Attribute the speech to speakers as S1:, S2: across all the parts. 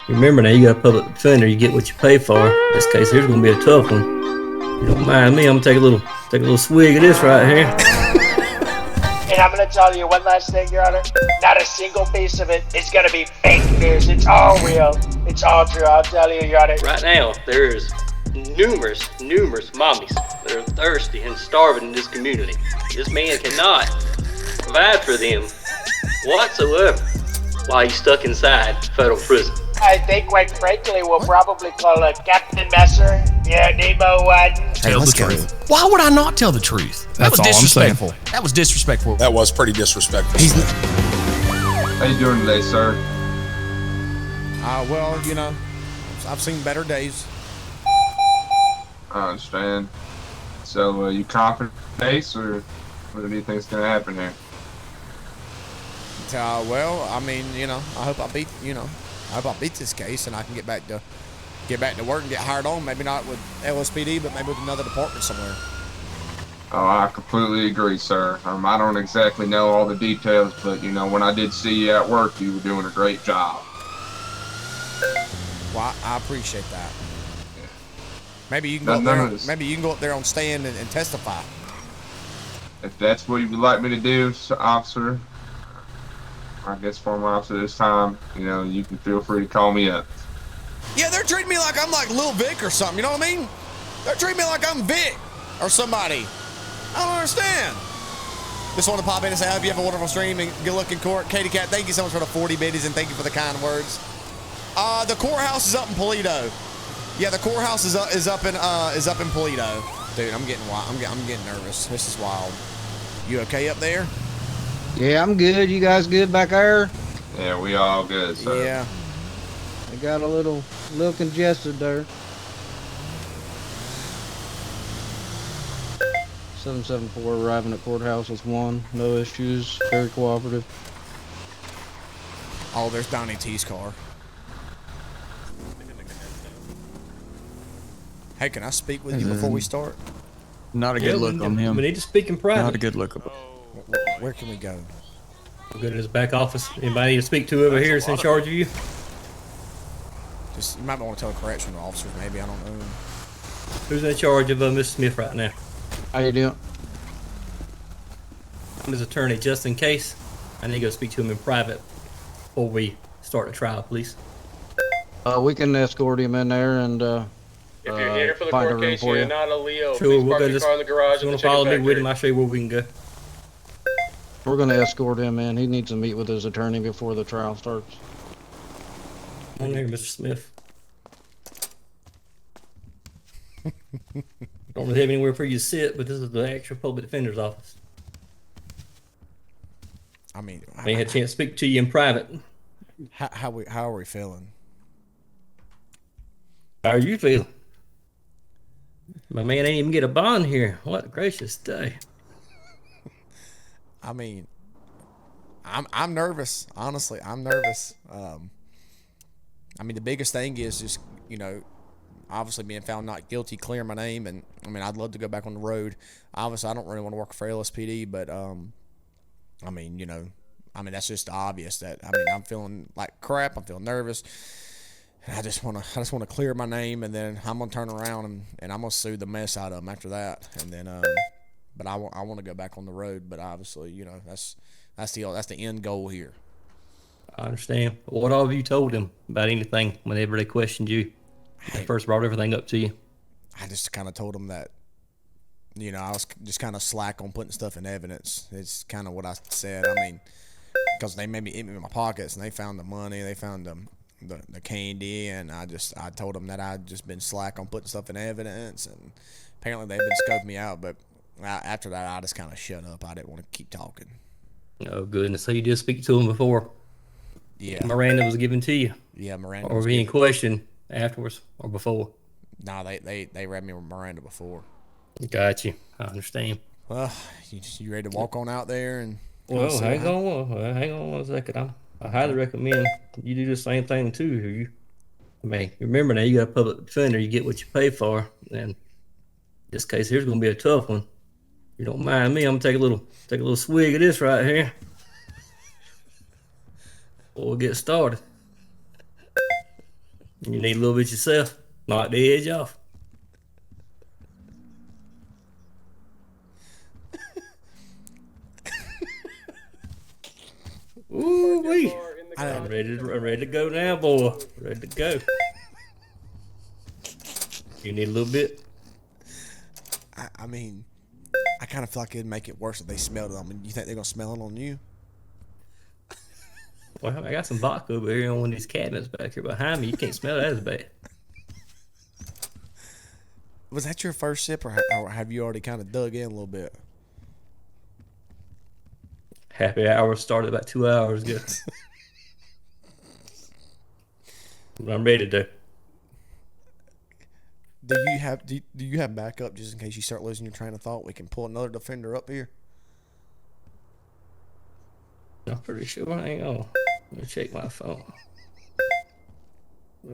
S1: Remember now, you got a public defender. You get what you pay for. In this case, here's gonna be a tough one. You don't mind me? I'm gonna take a little swig of this right here.
S2: And I'm gonna tell you one last thing, Your Honor. Not a single piece of it is gonna be fake news. It's all real. It's all true. I'll tell you, Your Honor.
S1: Right now, there's numerous mommies that are thirsty and starving in this community. This man cannot provide for them whatsoever while he's stuck inside federal prison.
S2: I think, quite frankly, we'll probably call Captain Messer. Yeah, Nemo one.
S3: Tell the truth. Why would I not tell the truth? That was disrespectful. That was disrespectful.
S4: That was pretty disrespectful.
S5: How you doing today, sir?
S3: Well, you know, I've seen better days.
S5: I understand. So, you confident in the case, or what do you think's gonna happen here?
S3: Well, I mean, you know, I hope I beat this case and I can get back to work and get hired on. Maybe not with Lspd, but maybe with another department somewhere.
S5: Oh, I completely agree, sir. I don't exactly know all the details, but you know, when I did see you at work, you were doing a great job.
S3: Well, I appreciate that.
S5: Yeah.
S3: Maybe you can go up there. Maybe you can go up there on stand and testify.
S5: If that's what you would like me to do, officer, I guess former officer this time, you know, you can feel free to call me up.
S3: Yeah, they're treating me like I'm like Lil Vic or something. You know what I mean? They're treating me like I'm Vic or somebody. I don't understand. Just want to pop in and say, I hope you have a wonderful stream and good luck in court. Katie Cat, thank you so much for the 40 biddies and thank you for the kind words. The courthouse is up in Polito. Yeah, the courthouse is up in Polito. Dude, I'm getting wild. I'm getting nervous. This is wild. You okay up there?
S6: Yeah, I'm good. You guys good back there?
S5: Yeah, we all good, sir.
S3: Yeah.
S6: I got a little congested there. 774 arriving at courthouse is 1. No issues. Very cooperative.
S3: Oh, there's Donnie T's car. Hey, can I speak with you before we start?
S7: Not a good look on him.
S1: We need to speak in private.
S7: Not a good look.
S3: Where can we go?
S1: We'll go to his back office. Anybody need to speak to over here that's in charge of you?
S3: You might want to tell the correctional officers, maybe. I don't know.
S1: Who's in charge of Miss Smith right now?
S6: How you doing?
S1: I'm his attorney, just in case. I need to go speak to him in private before we start the trial, please.
S6: We can escort him in there and
S8: If you're here for the
S6: find a
S8: court
S6: room
S8: case,
S6: for
S8: you're
S6: you.
S8: not a Leo.
S1: Sure,
S8: Please
S1: we'll
S8: park
S1: go
S8: your
S1: just.
S8: car in the garage
S1: You
S8: in the
S1: want to follow me
S8: chicken
S1: with him?
S8: factory.
S1: I'll show you where we can go.
S6: We're going to escort him in. He needs to meet with his attorney before the trial starts.
S1: Come on here, Mr. Smith. Don't really have anywhere for you to sit, but this is the actual public defender's office.
S3: I mean,
S1: I ain't had a chance to speak to you in private.
S3: how are we feeling?
S1: How are you feeling? My man ain't even get a bond here. What a gracious day.
S3: I mean, I'm nervous. Honestly, I'm nervous. I mean, the biggest thing is just, you know, obviously being found not guilty, clear my name, and I mean, I'd love to go back on the road. Obviously, I don't really want to work for Lspd, but I mean, you know, that's just obvious that I mean, I'm feeling like crap. I'm feeling nervous. And I just want to clear my name, and then I'm gonna turn around and I'm gonna sue the mess out of them after that, and then but I want to go back on the road. But obviously, you know, that's the end goal here.
S1: I understand. What all have you told him about anything whenever they questioned you? They first brought everything up to you.
S3: I just kind of told him that, you know, I was just kind of slack on putting stuff in evidence. It's kind of what I said. I mean, because they made me empty my pockets and they found the money, they found the candy, and I told them that I'd just been slack on putting stuff in evidence, and apparently they've been scoping me out. But after that, I just kind of shut up. I didn't want to keep talking.
S1: Oh goodness! So you did speak to him before?
S3: Yeah.
S1: Miranda was given to you.
S3: Yeah, Miranda.
S1: Or being questioned afterwards or before?
S3: No, they read me with Miranda before.
S1: Got you. I understand.
S3: Well, you ready to walk on out there and?
S1: Well, hang on one second. I highly recommend you do the same thing too. I mean, remember now, you got a public defender. You get what you pay for. And this case here's gonna be a tough one. You don't mind me? I'm gonna take a little swig of this right here. Before we get started. You need a little bit yourself. Knock the edge off. Ooh wee! I'm ready to go now, boy. Ready to go. You need a little bit.
S3: I mean, I kind of feel like it'd make it worse if they smelled it on me. You think they're gonna smell it on you?
S1: Well, I got some vodka over here on one of these cabinets back here behind me. You can't smell that as bad.
S3: Was that your first sip, or have you already kind of dug in a little bit?
S1: Happy hour started about 2 hours ago. But I'm ready to.
S3: Do you have backup just in case you start losing your train of thought? We can pull another defender up here.
S1: I'm pretty sure. Hang on. Let me check my phone.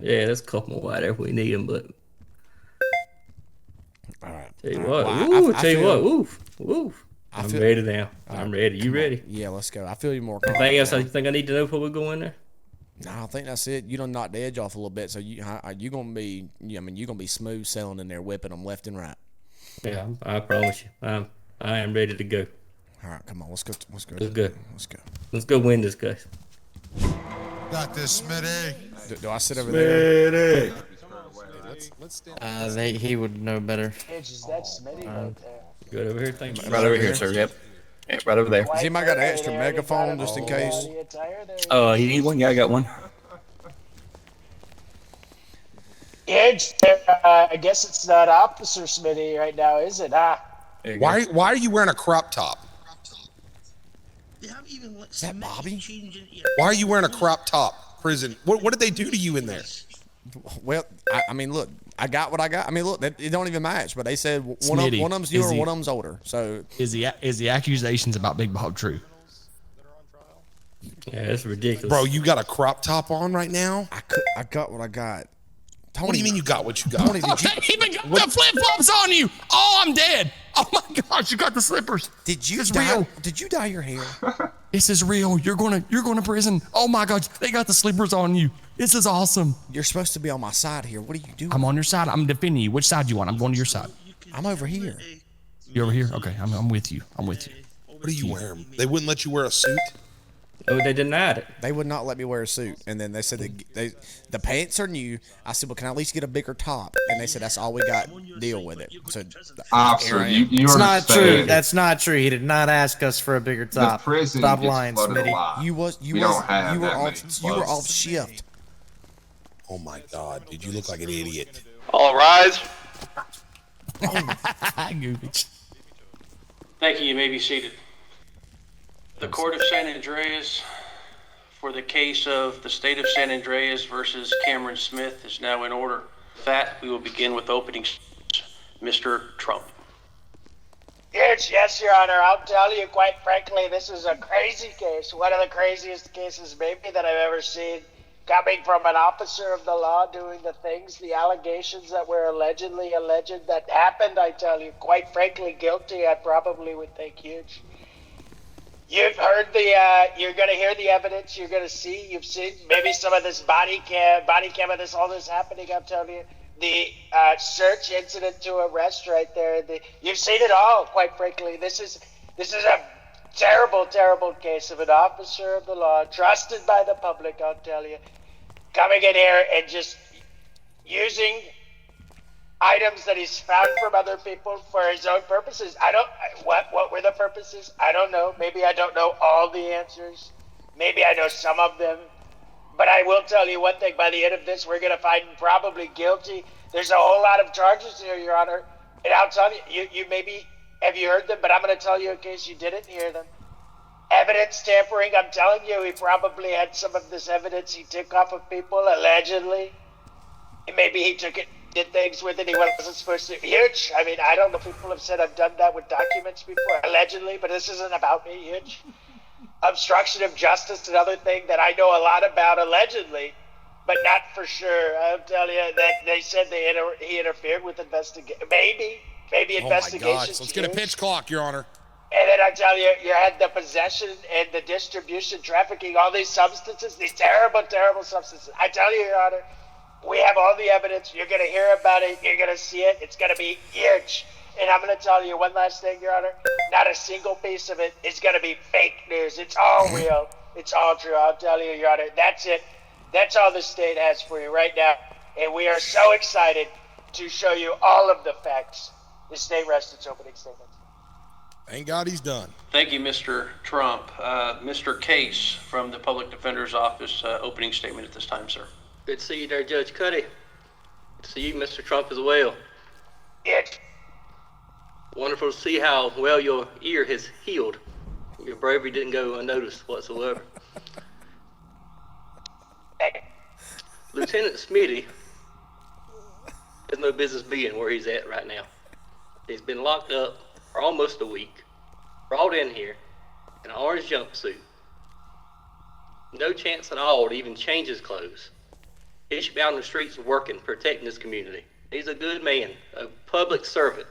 S1: Yeah, there's a couple more out there if we need them, but.
S3: All right.
S1: Tell you
S3: All
S1: what.
S3: right. Well,
S1: Ooh, tell you what. Woof. Woof. I'm ready now. I'm ready. You ready?
S3: Yeah, let's go. I feel you more.
S1: Anything else you think I need to know before we go in there?
S3: No, I think that's it. You done knocked the edge off a little bit, so you gonna be. I mean, you gonna be smooth sailing in there, whipping them left and right.
S1: Yeah, I promise you. I am ready to go.
S3: All right, come on, let's go. Let's go.
S1: Let's go.
S3: Let's go.
S1: Let's go win this, guys.
S4: Got this, Smitty.
S3: Do I sit over there?
S7: He would know better.
S2: Is that Smitty right there?
S1: Good over here. Thank you.
S8: Right over here, sir. Yep. Yeah, right over there.
S3: Does anybody got an extra megaphone just in case?
S8: You need one? Yeah, I got one.
S2: Yeah, I guess it's not Officer Smitty right now, is it?
S4: Why are you wearing a crop top?
S3: Is that Bobby?
S4: Why are you wearing a crop top? Prison. What did they do to you in there?
S3: Well, I mean, look, I got what I got. I mean, look, it don't even match. But they said one
S9: Smitty,
S3: of them's newer,
S9: is he-
S3: one of them's older. So
S9: Is the accusations about Big Bob true?
S1: Yeah, that's ridiculous.
S4: Bro, you got a crop top on right now?
S3: I got what I got. Tony,
S4: What do you mean you got what you got?
S3: Tony, did you?
S9: They even got the flip flops on you. Oh, I'm dead. Oh my gosh, you got the slippers.
S3: Did you
S9: It's
S3: dye?
S9: real.
S3: Did you dye your hair?
S9: This is real. You're going to prison. Oh my gosh, they got the slippers on you. This is awesome.
S3: You're supposed to be on my side here. What are you doing?
S9: I'm on your side. I'm defending you. Which side do you want? I'm going to your side.
S3: I'm over here.
S9: You over here? Okay, I'm with you. I'm with you.
S4: What are you wearing? They wouldn't let you wear a suit?
S1: Oh, they denied it.
S3: They would not let me wear a suit, and then they said the pants are new. I said, well, can I at least get a bigger top? And they said that's all we got. Deal with it. So,
S5: Officer, you
S10: It's not
S5: understand.
S10: true. That's not true. He did not ask us for a bigger
S5: The
S10: top.
S5: prison
S10: Stop
S5: gets
S10: lying,
S5: flooded
S10: Smitty.
S5: alive.
S3: you were off shift.
S4: Oh my God, dude, you look like an idiot.
S8: All rise.
S9: Goofy.
S11: Thank you. You may be seated. The Court of San Andreas for the case of the State of San Andreas versus Cameron Smith is now in order. With that, we will begin with opening. Mr. Trump.
S2: Yes, Your Honor. I'll tell you, quite frankly, this is a crazy case. One of the craziest cases maybe that I've ever seen. Coming from an officer of the law doing the things, the allegations that were allegedly alleged that happened, I tell you, quite frankly, guilty, I probably would think huge. You've heard you're going to hear the evidence, you're going to see, you've seen maybe some of this body cam of this, all this happening, I'm telling you. The search incident to arrest right there, you've seen it all, quite frankly. This is a terrible, terrible case of an officer of the law, trusted by the public, I'll tell you, coming in here and just using items that he's found from other people for his own purposes. What were the purposes? I don't know. Maybe I don't know all the answers. Maybe I know some of them. But I will tell you one thing, by the end of this, we're going to find him probably guilty. There's a whole lot of charges here, Your Honor. And I'll tell you, you maybe, have you heard them? But I'm going to tell you in case you didn't hear them. Evidence tampering, I'm telling you, he probably had some of this evidence he took off of people, allegedly. And maybe he took it, did things with it he wasn't supposed to. Huge. I mean, I don't know, people have said I've done that with documents before, allegedly, but this isn't about me, huge. Obstruction of justice, another thing that I know a lot about, allegedly, but not for sure. I'll tell you that they said he interfered with investigation. Maybe investigations.
S4: Oh my God, let's get a pitch clock, Your Honor.
S2: And then I tell you, you had the possession and the distribution, trafficking, all these substances, these terrible, terrible substances. I tell you, Your Honor, We have all the evidence. You're going to hear about it. You're going to see it. It's going to be huge. And I'm going to tell you one last thing, Your Honor. Not a single piece of it is going to be fake news. It's all real. It's all true. I'll tell you, Your Honor. That's it. That's all the state has for you right now. And we are so excited to show you all of the facts. The state rests its opening statement.
S4: Thank God he's done.
S11: Thank you, Mr. Trump. Mr. Case from the Public Defender's Office, opening statement at this time, sir.
S1: Good to see you there, Judge Cuddy. Good to see you, Mr. Trump, as well.
S2: It.
S1: Wonderful to see how well your ear has healed. Your bravery didn't go unnoticed whatsoever. Lieutenant Smitty has no business being where he's at right now. He's been locked up for almost a week, brought in here in an orange jumpsuit. No chance at all to even change his clothes. He should be out on the streets working, protecting this community. He's a good man, a public servant.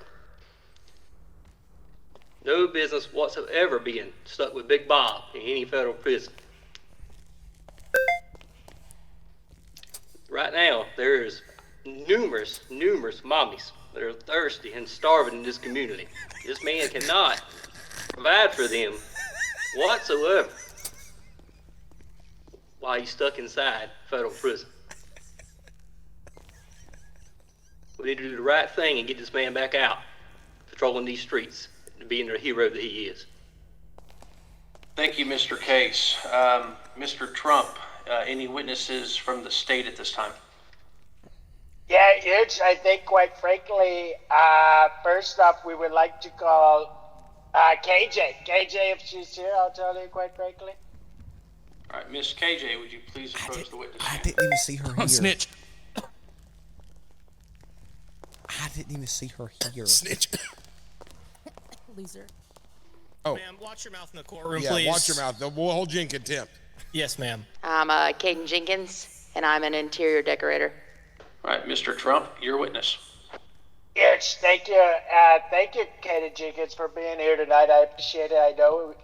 S1: No business whatsoever being stuck with Big Bob in any federal prison. Right now, there's numerous mommies that are thirsty and starving in this community. This man cannot provide for them whatsoever while he's stuck inside federal prison. We need to do the right thing and get this man back out, patrolling these streets, and being the hero that he is.
S11: Thank you, Mr. Case. Mr. Trump, any witnesses from the state at this time?
S2: Yeah, huge. I think, quite frankly, first off, we would like to call KJ. KJ, if she's here, I'll tell you, quite frankly.
S11: All right, Miss KJ, would you please approach the witness
S3: I
S11: stand?
S3: didn't even see her here.
S9: Snitch.
S3: I didn't even see her here.
S4: Snitch.
S12: Loser.
S4: Oh.
S13: Ma'am, watch your mouth in the courtroom,
S4: Yeah,
S13: please.
S4: watch your mouth. We'll hold you in contempt.
S13: Yes, ma'am.
S12: I'm Caden Jenkins, and I'm an interior decorator.
S11: All right, Mr. Trump, your witness.
S2: Yes, thank you. Thank you, Katie Jenkins, for being here tonight. I appreciate it. I know,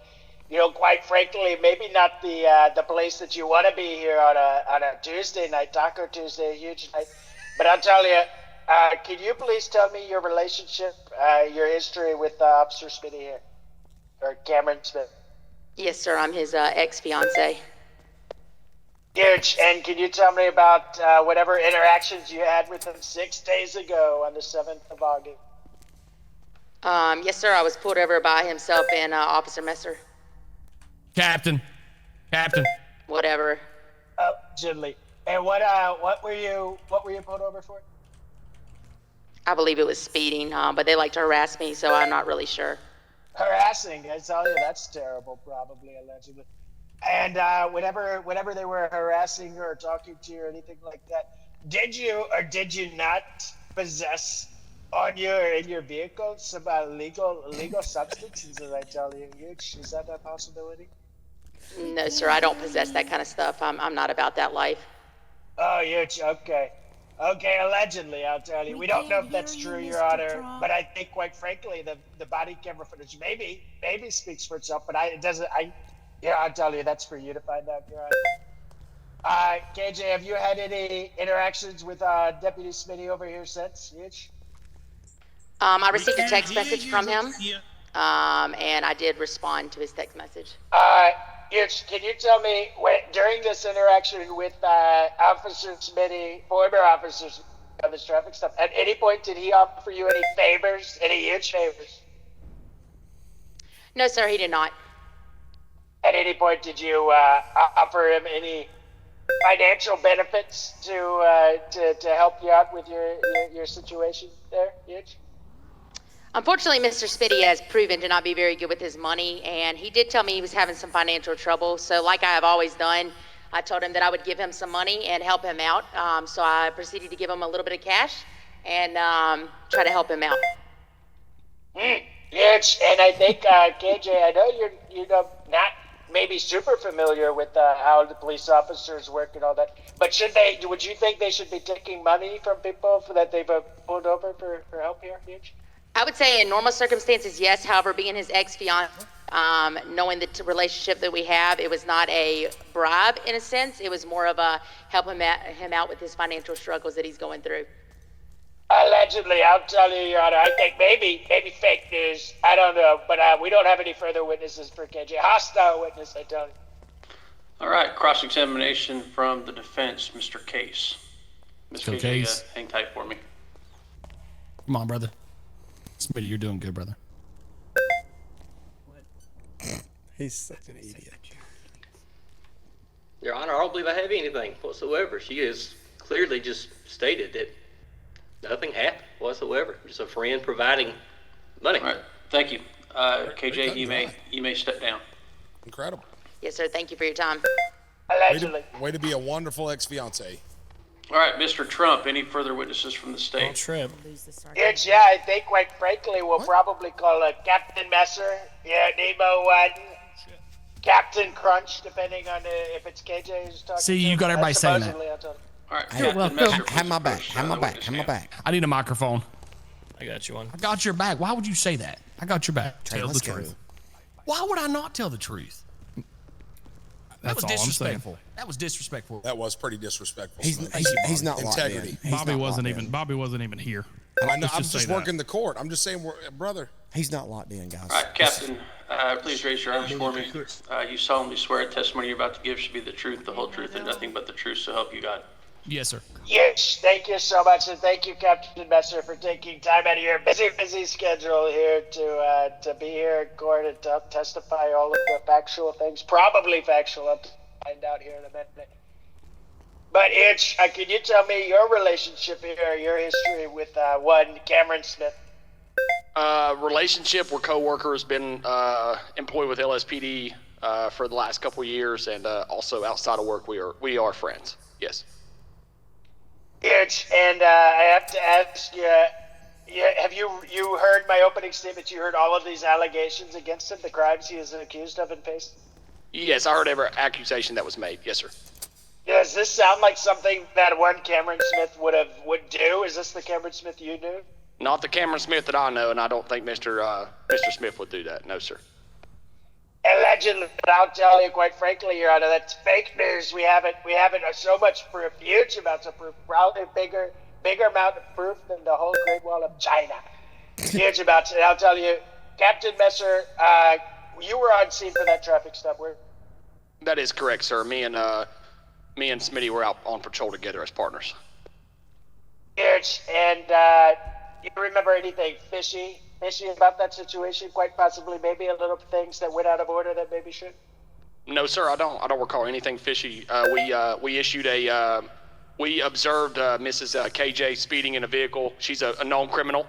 S2: quite frankly, maybe not the place that you want to be here on a Tuesday night, Taco Tuesday, a huge night. But I'll tell you, can you please tell me your relationship, your history with Officer Smitty here, or Cameron Smith?
S12: Yes, sir. I'm his ex-fiance.
S2: Huge. And can you tell me about whatever interactions you had with him 6 days ago on the 7th of August?
S12: Yes, sir. I was pulled over by himself and Officer Messer.
S9: Captain.
S12: Whatever.
S2: Oh, gently. And what were you pulled over for?
S12: I believe it was speeding, but they like to harass me, so I'm not really sure.
S2: Harassing, I tell you, that's terrible, probably, allegedly. And whenever they were harassing you or talking to you or anything like that, did you or did you not possess on you or in your vehicle some illegal substances? As I tell you, is that a possibility?
S12: No, sir. I don't possess that kind of stuff. I'm not about that life.
S2: Oh, okay. Okay, allegedly, I'll tell you. We don't know if that's true, Your Honor, but I think, quite frankly, the body camera footage maybe speaks for itself, but I'll tell you, that's for you to find out, Your Honor. KJ, have you had any interactions with Deputy Smitty over here since?
S12: I received a text message from him, and I did respond to his text message.
S2: Can you tell me, during this interaction with Officer Smitty, former officers of this traffic stuff, at any point did he offer you any favors, any huge favors?
S12: No, sir, he did not.
S2: At any point did you offer him any financial benefits to help you out with your situation there, Huge?
S12: Unfortunately, Mr. Smitty has proven to not be very good with his money, and he did tell me he was having some financial trouble. So like I have always done, I told him that I would give him some money and help him out. So I proceeded to give him a little bit of cash and try to help him out.
S2: Yes, and I think, KJ, I know you're not maybe super familiar with how the police officers work and all that, but would you think they should be taking money from people that they've pulled over for help here, Huge?
S12: I would say in normal circumstances, yes. However, being his ex-fiance, Knowing the relationship that we have, it was not a bribe in a sense. It was more of a help him out with his financial struggles that he's going through.
S2: Allegedly, I'll tell you, Your Honor, I think maybe fake news. I don't know, but we don't have any further witnesses for KJ. Hostile witness, I tell you.
S11: All right, cross-examination from the defense, Mr. Case. Mr. Case, hang tight for me.
S9: Come on, brother. Smitty, you're doing good, brother.
S3: He's such an idiot.
S1: Your Honor, I don't believe I have anything whatsoever. She has clearly just stated that nothing happened whatsoever. Just a friend providing money.
S11: All right, thank you. KJ, you may step down.
S4: Incredible.
S12: Yes, sir. Thank you for your time.
S2: Allegedly.
S4: Way to be a wonderful ex-fiance.
S11: All right, Mr. Trump, any further witnesses from the state?
S13: Trump.
S2: Yes, yeah, I think quite frankly we'll probably call Captain Messer, Nemo 1, Captain Crunch, depending on if it's KJ who's talking.
S9: See, you got everybody saying that.
S11: All right,
S3: Captain
S11: Messer,
S3: have my back.
S11: first
S3: Have my back.
S11: witness
S3: Have my
S11: stand.
S3: back.
S9: I need a microphone.
S13: I got you one.
S9: I got your back. Why would you say that? I got your back.
S3: Trey,
S9: Tell the
S3: let's go.
S9: truth. Why would I not tell the truth? That was
S6: all I'm saying.
S9: disrespectful. That was disrespectful.
S4: That was pretty disrespectful.
S3: He's not locked in.
S4: Integrity.
S9: Bobby wasn't even here.
S4: I know,
S9: Let's
S4: I'm
S9: just
S4: just
S9: say that.
S4: working the court. I'm just saying, brother.
S3: He's not locked in, guys.
S11: All right, Captain, please raise your arms for me. You solemnly swear the testimony you're about to give should be the truth, the whole truth, and nothing but the truth, so help you God.
S9: Yes, sir.
S2: Yes, thank you so much, and thank you, Captain Messer, for taking time out of your busy schedule here to be here in court and to testify all of the factual things, probably factual. I'll find out here in a minute. But Itch, can you tell me your relationship here, your history with one Cameron Smith?
S14: Relationship, we're co-workers, been employed with Lspd for the last couple of years, and also outside of work we are friends. Yes.
S2: Itch, and I have to ask you, have you heard my opening statement? You heard all of these allegations against him, the crimes he is accused of and faced?
S14: Yes, I heard every accusation that was made. Yes, sir.
S2: Does this sound like something that one Cameron Smith would do? Is this the Cameron Smith you knew?
S14: Not the Cameron Smith that I know, and I don't think Mr. Smith would do that. No, sir.
S2: Allegedly, I'll tell you quite frankly, Your Honor, that's fake news. We haven't so much proof, huge amounts of proof, probably bigger amount of proof than the whole Great Wall of China. Huge amounts, and I'll tell you, Captain Messer, you were on scene for that traffic stop, were?
S14: That is correct, sir. Me and Smitty were out on patrol together as partners.
S2: Huge, and you remember anything fishy about that situation? Quite possibly, maybe a little things that went out of order that maybe should.
S14: No, sir. I don't recall anything fishy. We issued we observed Mrs. KJ speeding in a vehicle. She's a known criminal,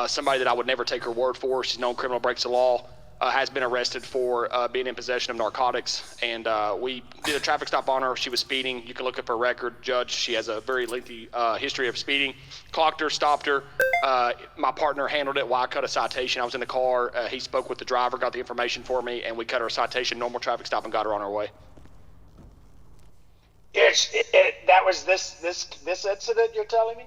S14: somebody that I would never take her word for. She's a known criminal, breaks the law, has been arrested for being in possession of narcotics, and we did a traffic stop on her. She was speeding. You can look up her record, Judge. She has a very lengthy history of speeding. Clocked her, stopped her. My partner handled it while I cut a citation. I was in the car. He spoke with the driver, got the information for me, and we cut her a citation, normal traffic stop, and got her on her way.
S2: That was this incident you're telling me?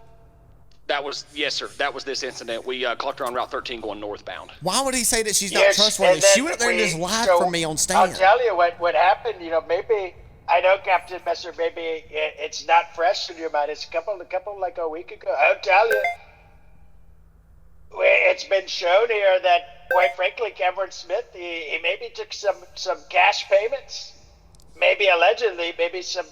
S14: That was, yes, sir. That was this incident. We clocked her on Route 13 going northbound.
S3: Why would he say that she's not trustworthy? She went up there and just lied for me on stand.
S2: I'll tell you what happened. Maybe I know Captain Messer. Maybe it's not fresh in your mind. It's a couple like a week ago. I'll tell you, it's been shown here that, quite frankly, Cameron Smith he maybe took some cash payments, maybe allegedly, maybe some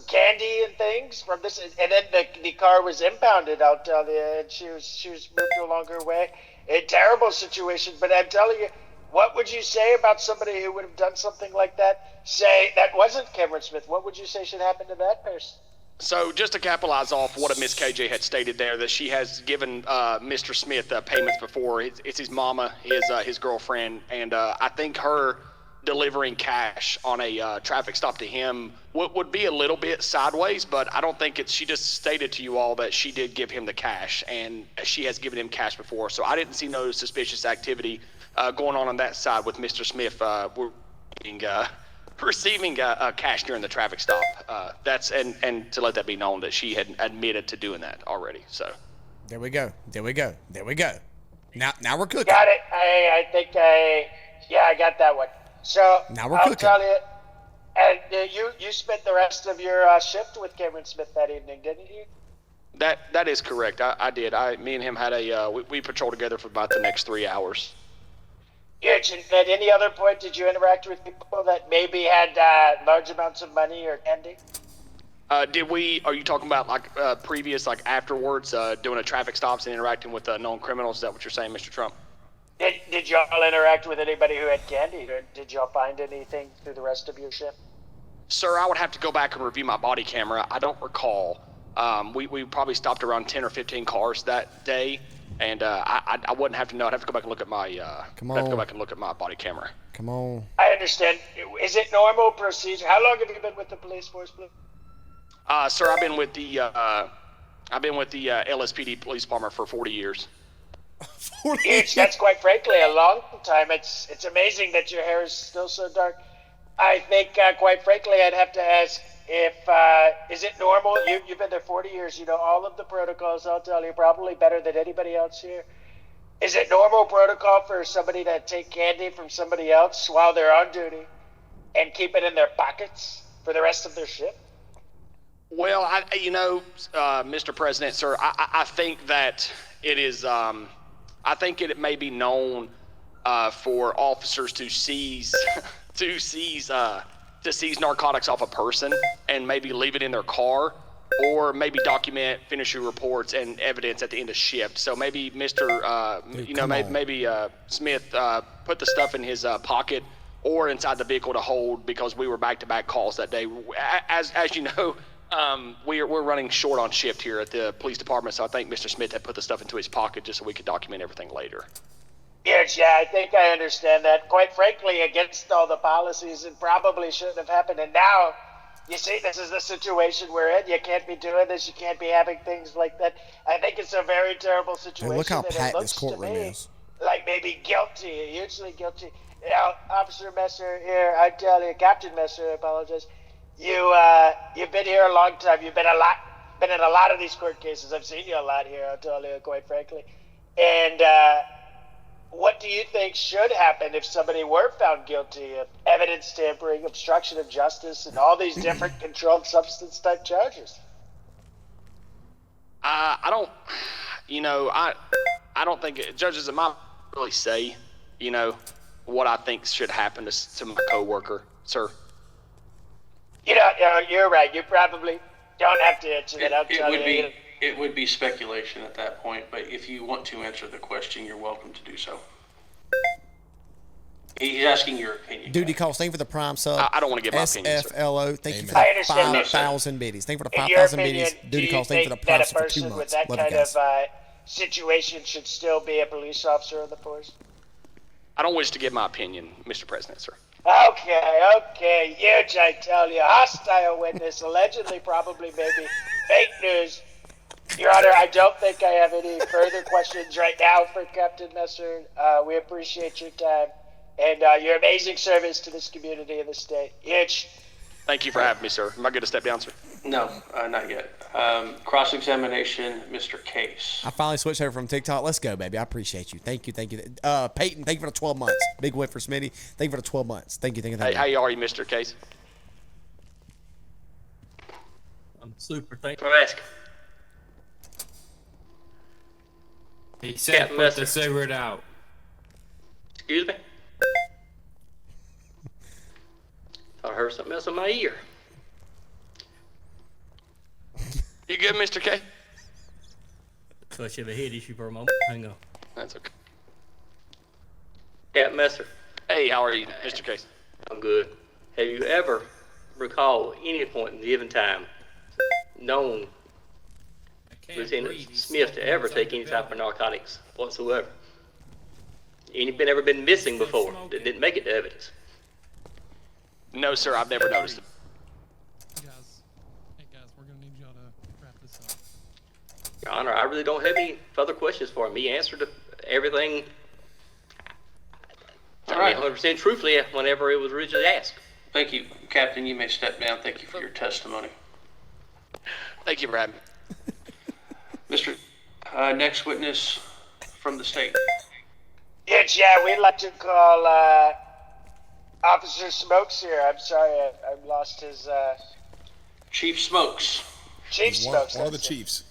S2: candy and things from this, and then the car was impounded, I'll tell you, and she was moved along her way. A terrible situation, but I'm telling you, what would you say about somebody who would have done something like that? Say that wasn't Cameron Smith. What would you say should happen to that person?
S14: So just to capitalize off what Miss KJ had stated there, that she has given Mr. Smith payments before. It's his mama, his girlfriend, and I think her delivering cash on a traffic stop to him would be a little bit sideways, but I don't think she just stated to you all that she did give him the cash, and she has given him cash before. So I didn't see no suspicious activity going on that side with Mr. Smith receiving cash during the traffic stop. And to let that be known that she had admitted to doing that already. So
S3: there we go. Now we're cooking.
S2: Got it. I think I got that one. So
S3: Now we're
S2: I'll
S3: cooking.
S2: tell you. And you spent the rest of your shift with Cameron Smith that evening, didn't you?
S14: That is correct. I did. Me and him had we patrolled together for about the next 3 hours.
S2: Huge. And at any other point, did you interact with people that maybe had large amounts of money or candy?
S14: Did we? Are you talking about like previous, like afterwards, doing a traffic stops and interacting with known criminals? Is that what you're saying, Mr. Trump?
S2: Did y'all interact with anybody who had candy? Or did y'all find anything through the rest of your shift?
S14: Sir, I would have to go back and review my body camera. I don't recall. We probably stopped around 10 or 15 cars that day, and I wouldn't have to know. I'd have to go back and look at my
S3: Come
S14: I'd have to go
S3: on.
S14: back and look at my body camera.
S3: Come on.
S2: I understand. Is it normal procedure? How long have you been with the police force, please?
S14: Sir, I've been with the Lspd Police Department for 40 years.
S3: 40
S2: Huge. That's quite frankly a long time. It's amazing that your hair is still so dark. I think, quite frankly, I'd have to ask if, is it normal? You've been there 40 years, you know all of the protocols, I'll tell you, probably better than anybody else here. Is it normal protocol for somebody to take candy from somebody else while they're on duty and keep it in their pockets for the rest of their shift?
S14: Well, Mr. President, sir, I think that it is, I think it may be known for officers to seize narcotics off a person and maybe leave it in their car, or maybe document finisher reports and evidence at the end of shift. So maybe Smith put the stuff in his pocket or inside the vehicle to hold, because we were back-to-back calls that day. As you know, we're running short on shift here at the police department, so I think Mr. Smith had put the stuff into his pocket just so we could document everything later.
S2: Yes, yeah, I think I understand that. Quite frankly, against all the policies, it probably shouldn't have happened. And now, you see, this is the situation we're in. You can't be doing this. You can't be having things like that. I think it's a very terrible situation.
S3: Hey, look how
S2: and
S3: packed
S2: it
S3: this
S2: looks
S3: courtroom
S2: to me
S3: is.
S2: like maybe guilty, hugely guilty. Now, Officer Messer here, I tell you, Captain Messer, I apologize. You've been here a long time. You've been in a lot of these court cases. I've seen you a lot here, I'll tell you, quite frankly. And what do you think should happen if somebody were found guilty of evidence tampering, obstruction of justice, and all these different controlled substance type charges?
S14: I don't think judges might really say, what I think should happen to my coworker, sir.
S2: You're right. You probably don't have to answer that. I'll tell you.
S11: It would be speculation at that point, but if you want to answer the question, you're welcome to do so. He's asking your opinion.
S3: Duty calls. Thank you for the prime sub.
S14: I don't want to give my opinion, sir.
S3: SFLO. Thank you for
S2: I
S3: the
S2: understand that,
S3: 5,000 biddies. Thank you for the
S2: In your
S3: 5,000
S2: opinion,
S3: biddies.
S2: do
S3: Duty
S2: you
S3: calls. Thank you for
S2: think
S3: the
S2: that
S3: props
S2: a
S3: for 2
S2: person with
S3: months.
S2: that
S3: Love you
S2: kind
S3: guys.
S2: of situation should still be a police officer in the force?
S14: I don't wish to give my opinion, Mr. President, sir.
S2: Okay. Huge, I tell you. Hostile witness, allegedly, probably, maybe. Fake news. Your Honor, I don't think I have any further questions right now for Captain Messer. We appreciate your time and your amazing service to this community and the state. Huge.
S14: Thank you for having me, sir. Am I good to step down, sir?
S11: No, not yet. Cross-examination, Mr. Case.
S3: I finally switched over from TikTok. Let's go, baby. I appreciate you. Thank you. Peyton, thank you for the 12 months. Big win for Smitty. Thank you for the 12 months. Thank you.
S14: Hey, how are you, Mr. Case?
S1: I'm super thankful.
S11: For asking.
S15: He said put the cigarette out.
S11: Excuse me? I heard something else in my ear.
S14: You good, Mr. K?
S1: Touch of a head issue for a moment. Hang on.
S14: That's okay.
S11: Captain Messer.
S14: Hey, how are you, Mr. Case?
S11: I'm good. Have you ever recalled any point in given time known Lieutenant Smith to ever take any type of narcotics whatsoever? Ever been missing before that didn't make it to evidence?
S14: No, sir, I've never noticed it.
S9: Hey guys, we're gonna need y'all to wrap this up.
S11: Your Honor, I really don't have any further questions for him. He answered everything 100% truthfully whenever it was originally asked. Thank you, Captain. You may step down. Thank you for your testimony.
S14: Thank you for having me.
S11: Mr. Next witness from the state.
S2: Yeah, we'd like to call Officer Smokes here. I'm sorry, I lost his.
S11: Chief Smokes.
S2: Chief Smokes.
S4: One of the chiefs.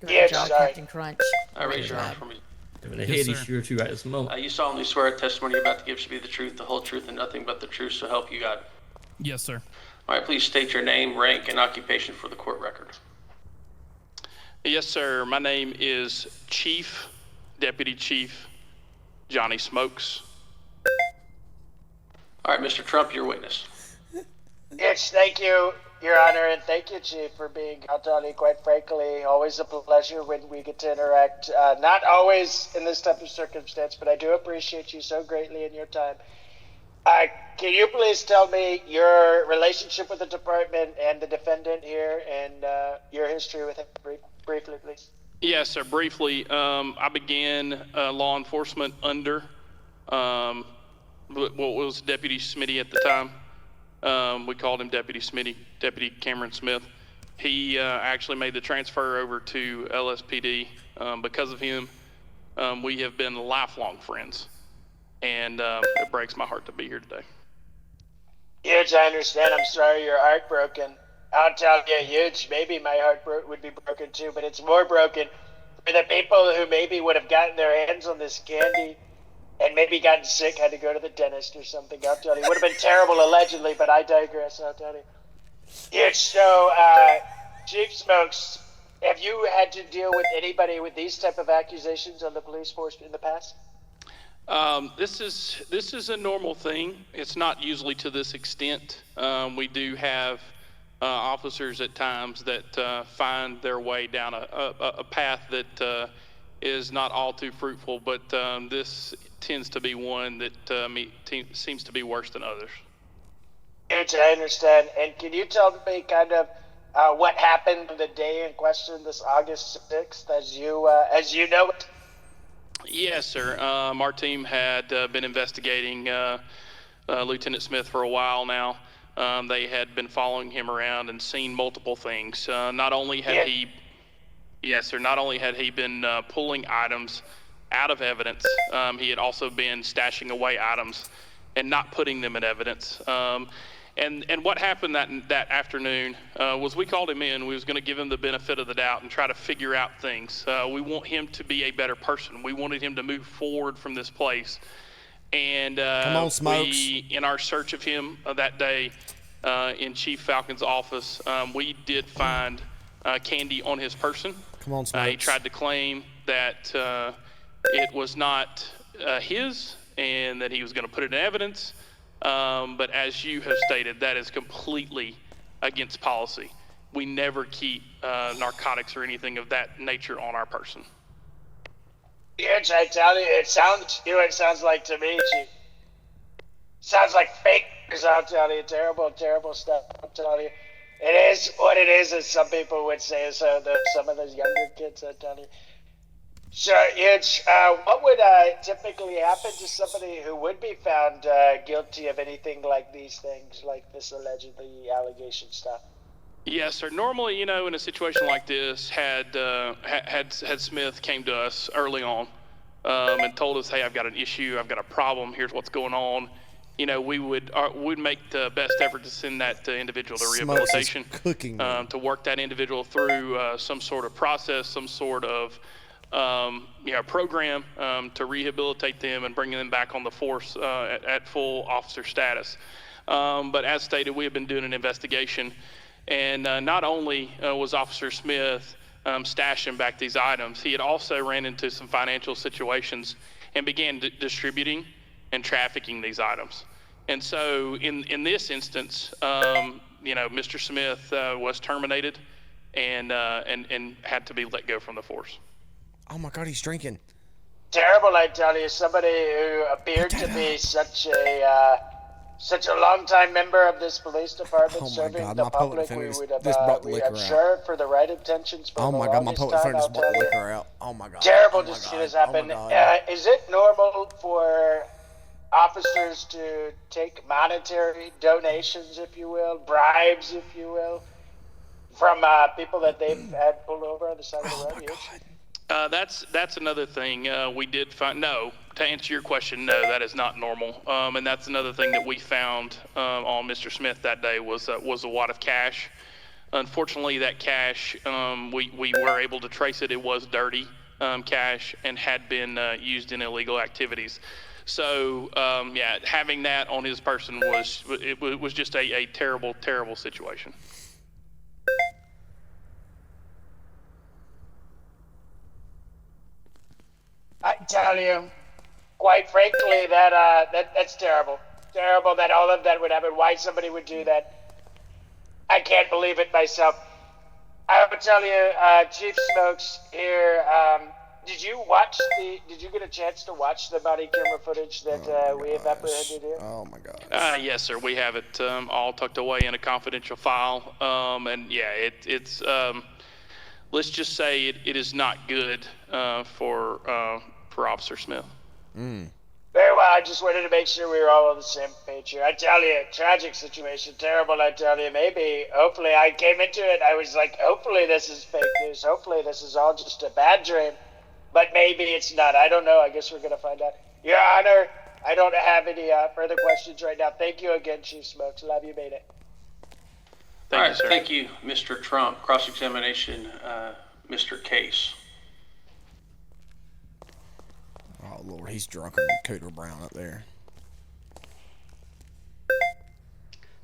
S2: Yeah,
S12: Job,
S2: sorry.
S12: Captain Crunch.
S11: I raise your hand for me.
S1: Having a head issue too right this moment.
S11: You solemnly swear a testimony you're about to give should be the truth, the whole truth, and nothing but the truth, so help you God.
S9: Yes, sir.
S11: All right, please state your name, rank, and occupation for the court record.
S14: Yes, sir. My name is Deputy Chief Johnny Smokes.
S11: All right, Mr. Trump, your witness.
S2: Yes, thank you, Your Honor, and thank you, Chief, for being out on me. Quite frankly, always a pleasure when we get to interact. Not always in this type of circumstance, but I do appreciate you so greatly in your time. Can you please tell me your relationship with the department and the defendant here, and your history with him briefly, please?
S14: Yes, sir. Briefly, I began law enforcement under what was Deputy Smitty at the time. We called him Deputy Smitty, Deputy Cameron Smith. He actually made the transfer over to LSPD. Because of him, we have been lifelong friends, and it breaks my heart to be here today.
S2: Huge, I understand. I'm sorry you're heartbroken. I'll tell you, Huge, maybe my heart would be broken too, but it's more broken for the people who maybe would have gotten their hands on this candy and maybe gotten sick, had to go to the dentist or something. I'll tell you. It would have been terrible, allegedly, but I digress. I'll tell you. Huge, so, Chief Smokes, have you had to deal with anybody with these type of accusations on the police force in the past?
S14: This is a normal thing. It's not usually to this extent. We do have officers at times that find their way down a path that is not all too fruitful, but this tends to be one that seems to be worse than others.
S2: Huge, I understand. And can you tell me kind of what happened the day in question, this August 6th, as you know it?
S14: Yes, sir. Our team had been investigating Lieutenant Smith for a while now. They had been following him around and seen multiple things. Not only had he been pulling items out of evidence, he had also been stashing away items and not putting them in evidence. And what happened that afternoon was we called him in. We was going to give him the benefit of the doubt and try to figure out things. We want him to be a better person. We wanted him to move forward from this place. And
S3: Come on, Smokes.
S14: we, in our search of him that day in Chief Falcon's office, we did find candy on his person.
S3: Come on, Smokes.
S14: He tried to claim that it was not his and that he was going to put it in evidence. But as you have stated, that is completely against policy. We never keep narcotics or anything of that nature on our person.
S2: Huge, I tell you, it sounds like to me, Chief. Sounds like fake news, I'll tell you. Terrible, terrible stuff, I'll tell you. It is what it is, as some people would say, so some of those younger kids, I'll tell you. So, Huge, what would typically happen to somebody who would be found guilty of anything like these things, like this allegedly allegation stuff?
S14: Yes, sir. Normally, in a situation like this, had Smith came to us early on and told us, hey, I've got an issue, I've got a problem, here's what's going on. We would make the best effort to send that individual to rehabilitation, to work that individual through some sort of process, some sort of program to rehabilitate them and bring them back on the force at full officer status. But as stated, we have been doing an investigation, and not only was Officer Smith stashing back these items, he had also ran into some financial situations and began distributing and trafficking these items. And so in this instance, Mr. Smith was terminated and had to be let go from the force.
S3: Oh my God, he's drinking.
S2: Terrible, I tell you. Somebody who appeared to be such a long-time member of this police department, serving the public. We would have, I'm sure, for the right intentions. For
S3: oh
S2: the
S3: my God, my public defender just brought the liquor out. Oh my God.
S2: Terrible to see this happen. Is it normal for officers to take monetary donations, if you will, bribes, if you will, from people that they've had pulled over on the side of the road?
S14: That's another thing we did find. No, to answer your question, no, that is not normal. And that's another thing that we found on Mr. Smith that day was a wad of cash. Unfortunately, that cash we were able to trace it. It was dirty cash and had been used in illegal activities. So yeah, having that on his person was just a terrible, terrible situation.
S2: I tell you, quite frankly, that's terrible. Terrible that all of that would happen. Why somebody would do that? I can't believe it myself. I would tell you, Chief Smokes here. Did you get a chance to watch the body camera footage that we have apprehended here?
S3: Oh my God.
S14: Yes, sir. We have it all tucked away in a confidential file. And yeah, it's let's just say it is not good for Officer Smith.
S2: Very well. I just wanted to make sure we were all on the same page here. I tell you, tragic situation, terrible. I tell you, hopefully, I came into it. I was like, hopefully this is fake news. Hopefully this is all just a bad dream. But maybe it's not. I don't know. I guess we're gonna find out. Your Honor, I don't have any further questions right now. Thank you again, Chief Smokes. Love you, made it.
S11: All right, thank you, Mr. Trump. Cross-examination, Mr. Case.
S3: Oh Lord, he's drunker than Cooter Brown up there.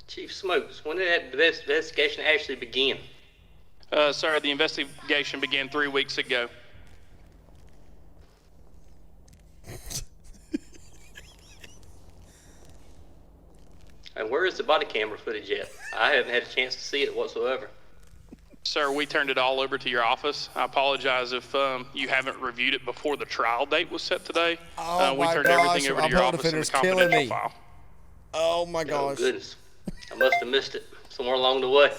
S1: Chief Smokes, when did that investigation actually begin?
S14: Sir, the investigation began 3 weeks ago.
S1: And where is the body camera footage at? I haven't had a chance to see it whatsoever.
S14: Sir, we turned it all over to your office. I apologize if you haven't reviewed it before the trial date was set today. We turned everything over to your office in the confidential file.
S3: Oh my gosh.
S1: Oh goodness. I must have missed it somewhere along the way.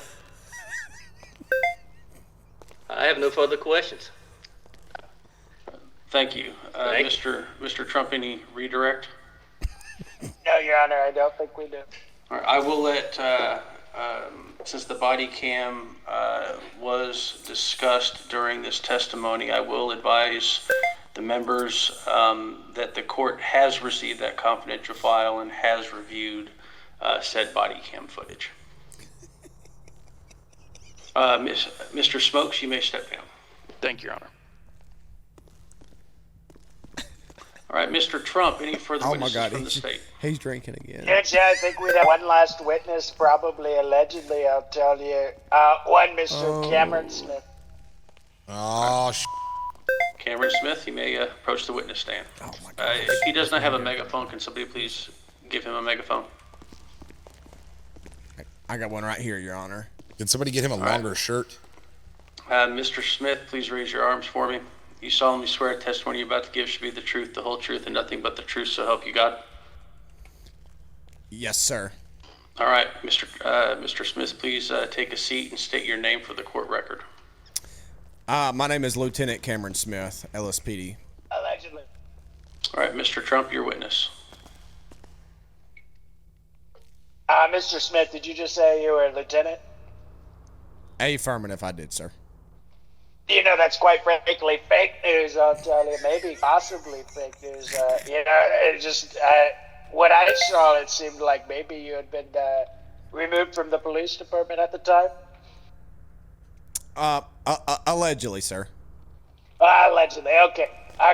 S1: I have no further questions.
S11: Thank you. Mr. Trump, any redirect?
S2: No, Your Honor, I don't think we do.
S11: All right, I will let, since the body cam was discussed during this testimony, I will advise the members that the court has received that confidential file and has reviewed said body cam footage. Mr. Smokes, you may step down.
S14: Thank you, Your Honor.
S11: All right, Mr. Trump, any further
S3: Oh my
S11: witnesses
S3: God,
S11: from the state?
S3: he's drinking again.
S2: Judge, I think we'd have one last witness, probably allegedly, I'll tell you. One, Mr. Cameron Smith.
S4: Oh,
S11: Cameron Smith, you may approach the witness stand.
S3: Oh my God.
S11: If he does not have a megaphone, can somebody please give him a megaphone?
S3: I got one right here, Your Honor.
S4: Can somebody get him a longer shirt?
S11: Mr. Smith, please raise your arms for me. You solemnly swear the testimony you're about to give should be the truth, the whole truth, and nothing but the truth, so help you God?
S3: Yes, sir.
S11: All right, Mr. Smith, please take a seat and state your name for the court record.
S3: My name is Lieutenant Cameron Smith, Lspd.
S2: Allegedly.
S11: All right, Mr. Trump, your witness.
S2: Mr. Smith, did you just say you were a lieutenant?
S3: Affirmative, I did, sir.
S2: You know, that's quite frankly fake news, I'll tell you. Maybe, possibly fake news. It just, what I saw, it seemed like maybe you had been removed from the police department at the time.
S3: Allegedly, sir.
S2: Allegedly, okay.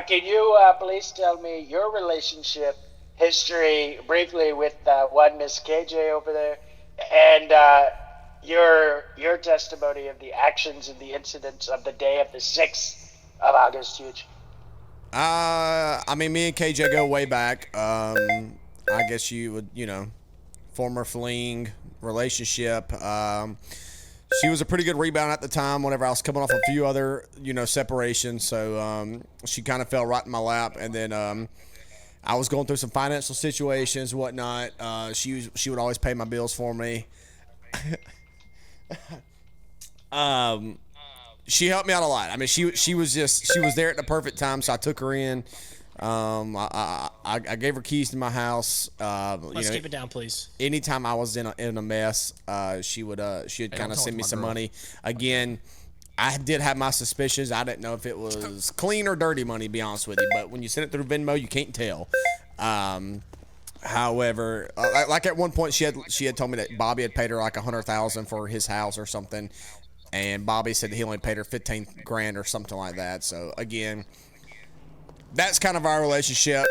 S2: Can you please tell me your relationship history briefly with one Miss KJ over there, and your testimony of the actions and the incidents of the day of the 6th of August, huge.
S3: I mean, me and KJ go way back. I guess you would, former fling relationship. She was a pretty good rebound at the time whenever I was coming off a few other, separations. So she kind of fell right in my lap. And then I was going through some financial situations, whatnot. She would always pay my bills for me. She helped me out a lot. I mean, she was there at the perfect time, so I took her in. I gave her keys to my house.
S13: Let's keep it down, please.
S3: Anytime I was in a mess, she'd kind of send me some money. Again, I did have my suspicions. I didn't know if it was clean or dirty money, to be honest with you. But when you send it through Venmo, you can't tell. However, like at one point, she had told me that Bobby had paid her like $100,000 for his house or something, and Bobby said that he only paid her $15,000 or something like that. So again, that's kind of our relationship.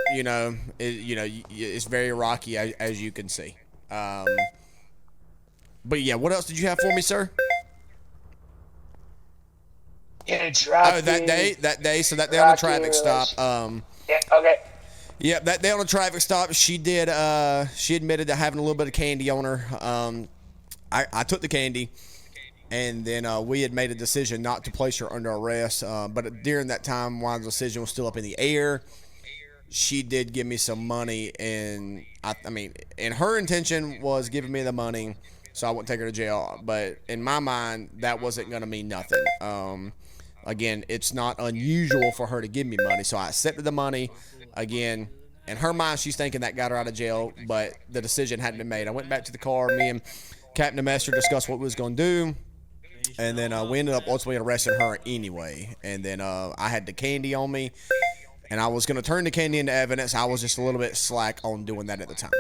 S3: It's very rocky as you can see. But yeah, what else did you have for me, sir? That day. So that day on the traffic stop.
S2: Yeah. Okay.
S3: Yeah, that day on the traffic stop, she admitted to having a little bit of candy on her. I took the candy, and then we had made a decision not to place her under arrest. But during that time, while the decision was still up in the air, she did give me some money, and and her intention was giving me the money so I wouldn't take her to jail. But in my mind, that wasn't going to mean nothing. Again, it's not unusual for her to give me money, so I accepted the money. Again, in her mind, she's thinking that got her out of jail, but the decision hadn't been made. I went back to the car. Me and Captain Demester discussed what we was going to do, and then we ended up ultimately arresting her anyway. And then I had the candy on me, and I was going to turn the candy into evidence. I was just a little bit slack on doing that at the time.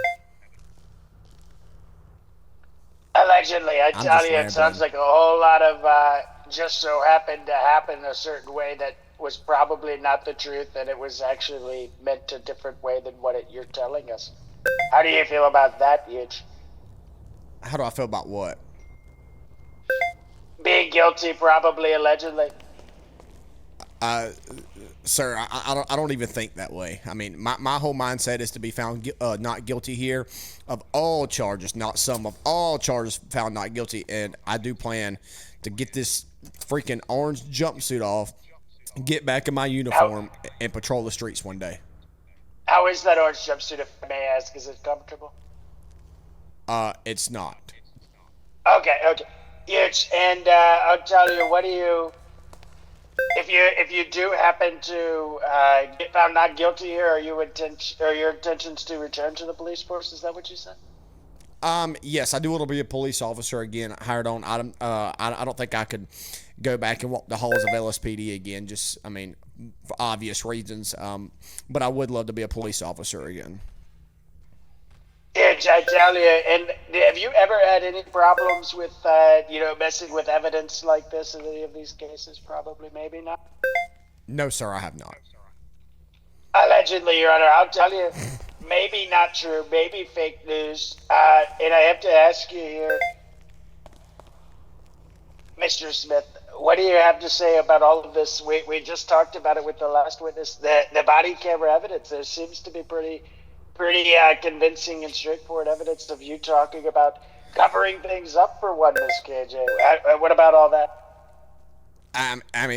S2: Allegedly, I tell you, it sounds like a whole lot of just so happened to happen a certain way that was probably not the truth, and it was actually meant a different way than what you're telling us. How do you feel about that, Huge?
S3: How do I feel about what?
S2: Being guilty, probably, allegedly.
S3: Sir, I don't even think that way. I mean, my whole mindset is to be found not guilty here of all charges, not some, of all charges found not guilty. And I do plan to get this freaking orange jumpsuit off, get back in my uniform, and patrol the streets one day.
S2: How is that orange jumpsuit, if I may ask? Is it comfortable?
S3: It's not.
S2: Okay. Huge. And I'll tell you, what do you... If you do happen to get found not guilty here, are your intentions to return to the police force? Is that what you said?
S3: Yes, I do want to be a police officer again. Hired on. I don't think I could go back and walk the halls of Lspd again. Just, for obvious reasons. But I would love to be a police officer again.
S2: Yeah, I tell you. And have you ever had any problems with, messing with evidence like this in any of these cases? Probably, maybe not.
S3: No, sir, I have not.
S2: Allegedly, Your Honor. I'll tell you, maybe not true, maybe fake news. And I have to ask you here, Mr. Smith, what do you have to say about all of this? We just talked about it with the last witness. The body camera evidence, there seems to be pretty convincing and straightforward evidence of you talking about covering things up for one, Miss KJ. What about all that?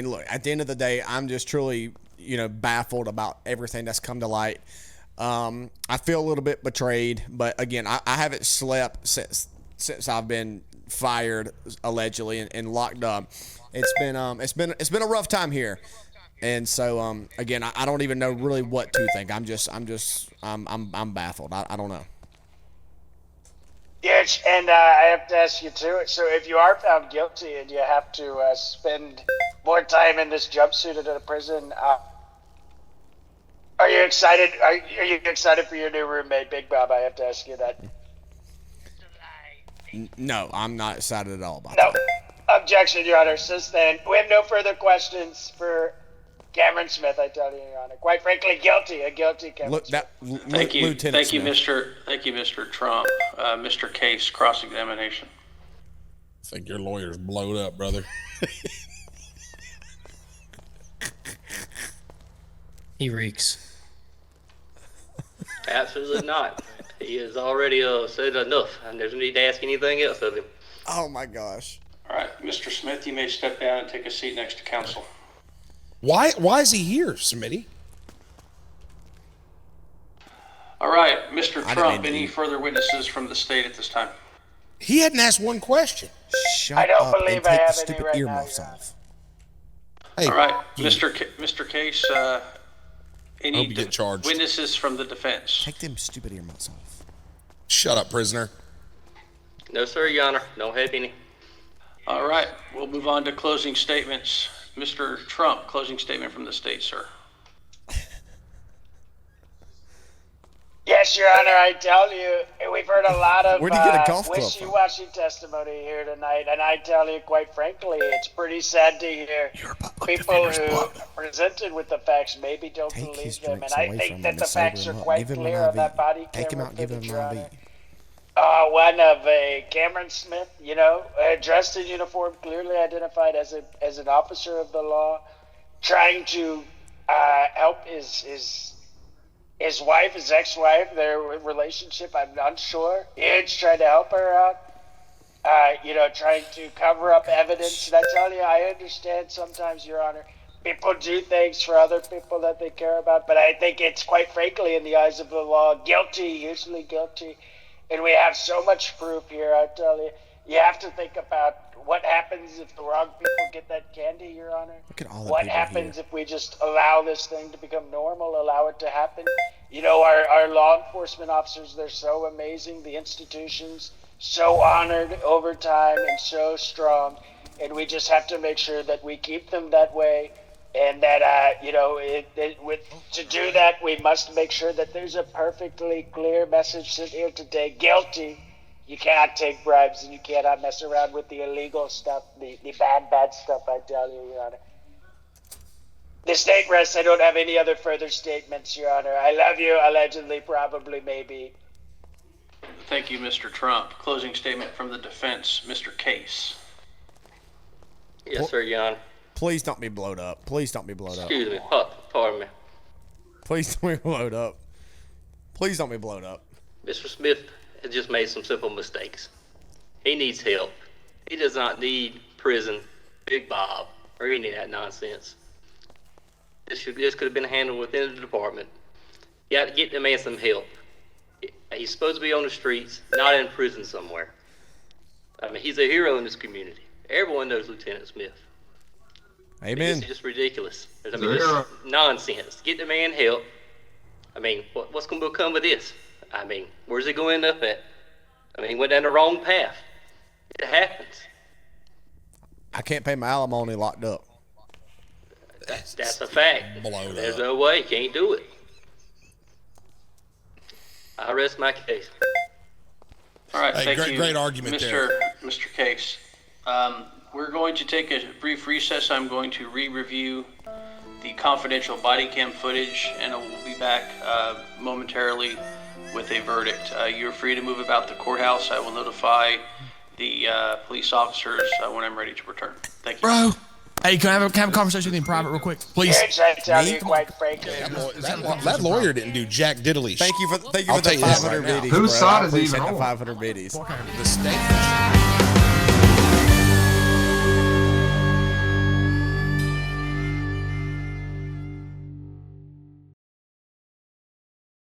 S3: Look, at the end of the day, I'm just truly, baffled about everything that's come to light. I feel a little bit betrayed, but again, I haven't slept since I've been fired allegedly and locked up. It's been a rough time here. And so, again, I don't even know really what to think. I'm baffled. I don't know.
S2: Yes, and I have to ask you too. So, if you are found guilty and you have to spend more time in this jumpsuit at a prison, are you excited? Are you excited for your new roommate, Big Bob? I have to ask you that.
S3: No, I'm not excited at all about
S2: that.
S3: No.
S2: Objection, Your Honor. Since then, we have no further questions for Cameron Smith. I tell you, Your Honor. Quite frankly, guilty. A guilty Cameron Smith.
S11: Thank you,
S3: Lieutenant Smith.
S11: Mr. Trump. Mr. Case, cross-examination.
S4: I think your lawyer's blowed up, brother.
S13: He reeks.
S16: Absolutely not. He has already said enough. I never need to ask anything else of him.
S3: Oh my gosh.
S11: All right, Mr. Smith, you may step down and take a seat next to counsel.
S4: Why is he here, Smitty?
S11: All right, Mr. Trump, any further witnesses from the state at this time?
S4: He hadn't asked one question.
S3: Shut up and take the stupid earmuffs off.
S4: Hey,
S11: all right, Mr. Case, any
S4: charged.
S11: witnesses from the defense?
S3: Take them stupid earmuffs off.
S4: Shut up, prisoner.
S16: No, sir, Your Honor. Don't have any.
S11: All right, we'll move on to closing statements. Mr. Trump, closing statement from the state, sir.
S2: Yes, Your Honor, I tell you, we've heard a lot of
S3: Where'd you get a golf club from?
S2: wishy-washy testimony here tonight, and I tell you, quite frankly, it's pretty sad to hear people who are presented with the facts maybe don't believe them, and I think that the facts are quite clear on that body camera.
S3: Take him out and give him an IV.
S2: One of Cameron Smith, dressed in uniform, clearly identified as an officer of the law, trying to help his wife, his ex-wife, their relationship, I'm unsure. He's trying to help her out, trying to cover up evidence. And I tell you, I understand sometimes, Your Honor, people do things for other people that they care about, but I think it's quite frankly, in the eyes of the law, usually guilty. And we have so much proof here, I tell you. You have to think about what happens if the wrong people get that candy, Your Honor.
S3: Look at all the
S2: What
S3: people
S2: happens
S3: here.
S2: if we just allow this thing to become normal, allow it to happen? Our law enforcement officers, they're so amazing. The institution's so honored over time and so strong. And we just have to make sure that we keep them that way. And that, to do that, we must make sure that there's a perfectly clear message sent here today. Guilty. You cannot take bribes, and you cannot mess around with the illegal stuff, the bad stuff, I tell you, Your Honor. The state rests. I don't have any other further statements, Your Honor. I love you, allegedly, probably, maybe.
S11: Thank you, Mr. Trump. Closing statement from the defense, Mr. Case.
S16: Yes, sir, Your Honor.
S3: Please don't be blowed up. Please don't be blowed up.
S16: Excuse me. Pardon me.
S3: Please don't be blowed up. Please don't be blowed up.
S16: Mr. Smith has just made some simple mistakes. He needs help. He does not need prison, Big Bob, or any of that nonsense. This could have been handled within the department. You got to get the man some help. He's supposed to be on the streets, not in prison somewhere. I mean, he's a hero in this community. Everyone knows Lieutenant Smith.
S3: Amen.
S16: It's just ridiculous. I mean, it's nonsense. Get the man help. I mean, what's going to become of this? I mean, where's he going to end up at? I mean, he went down the wrong path. It happens.
S3: I can't pay my alimony locked up.
S16: That's a fact. There's no way. Can't do it. I rest my case.
S11: All right,
S4: Hey,
S11: thank
S4: great-
S11: you,
S4: great argument there.
S11: Mr. Case. We're going to take a brief recess. I'm going to re-review the confidential body cam footage, and we'll be back momentarily with a verdict. You're free to move about the courthouse. I will notify the police officers when I'm ready to return. Thank you.
S9: Bro, hey, can I have a conversation with you in private real quick, please?
S2: Yes, I tell you, quite frankly.
S4: That lawyer didn't do jack diddly.
S3: Thank you for
S4: I'll
S3: the
S4: tell you that
S3: 500
S4: right now.
S3: biddies.
S5: Whose
S3: bro.
S5: side
S3: I
S5: is he
S3: appreciate
S5: even
S3: the
S5: on?
S3: 500 biddies.
S4: The state.